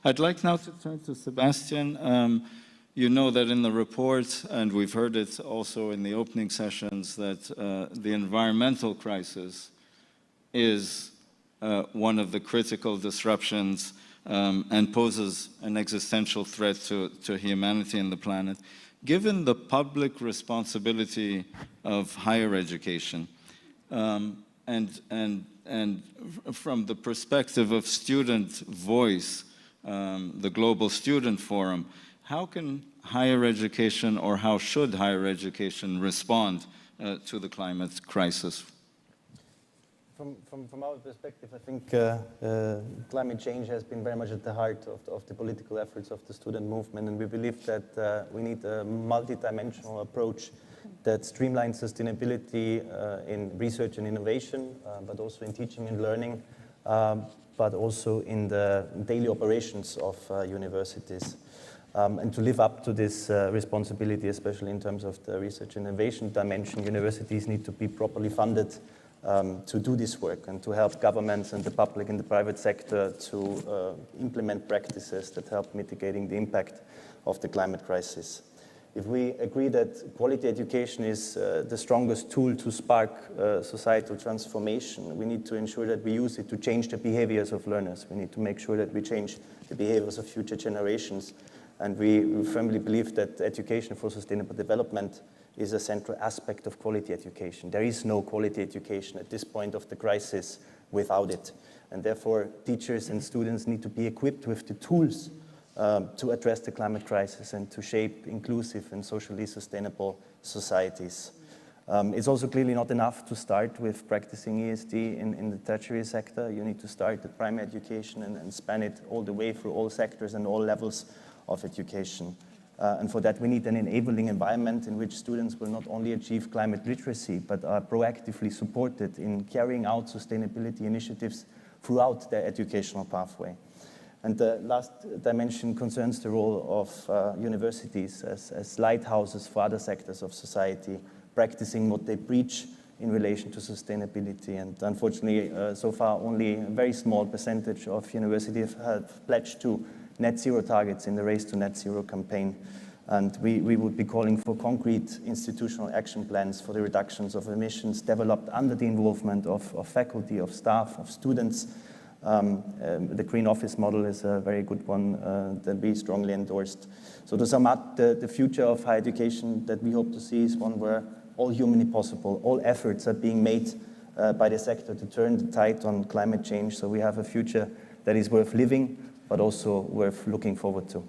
I'd like now to turn to Sebastian. You know that in the report, and we've heard it also in the opening sessions, that the environmental crisis is one of the critical disruptions and poses an existential threat to humanity and the planet. Given the public responsibility of higher education, and from the perspective of student voice, the Global Student Forum, how can higher education, or how should higher education respond to the climate crisis? From our perspective, I think climate change has been very much at the heart of the political efforts of the student movement, and we believe that we need a multi-dimensional approach that streamlines sustainability in research and innovation, but also in teaching and learning, but also in the daily operations of universities. And to live up to this responsibility, especially in terms of the research and innovation dimension, universities need to be properly funded to do this work and to help governments and the public and the private sector to implement practices that help mitigating the impact of the climate crisis. If we agree that quality education is the strongest tool to spark societal transformation, we need to ensure that we use it to change the behaviors of learners. We need to make sure that we change the behaviors of future generations. And we firmly believe that education for sustainable development is a central aspect of quality education. There is no quality education at this point of the crisis without it. And therefore, teachers and students need to be equipped with the tools to address the climate crisis and to shape inclusive and socially sustainable societies. It's also clearly not enough to start with practicing ESD in the tertiary sector. You need to start at primary education and span it all the way through all sectors and all levels of education. And for that, we need an enabling environment in which students will not only achieve climate literacy, but are proactively supported in carrying out sustainability initiatives throughout their educational pathway. And the last dimension concerns the role of universities as lighthouses for other sectors of society, practicing what they preach in relation to sustainability. And unfortunately, so far, only a very small percentage of universities have pledged to net zero targets in the Race to Net Zero campaign. And we would be calling for concrete institutional action plans for the reductions of emissions developed under the involvement of faculty, of staff, of students. The Green Office model is a very good one that we strongly endorsed. So to sum up, the future of higher education that we hope to see is one where all humanly possible, all efforts are being made by the sector to turn the tide on climate change, so we have a future that is worth living, but also worth looking forward to.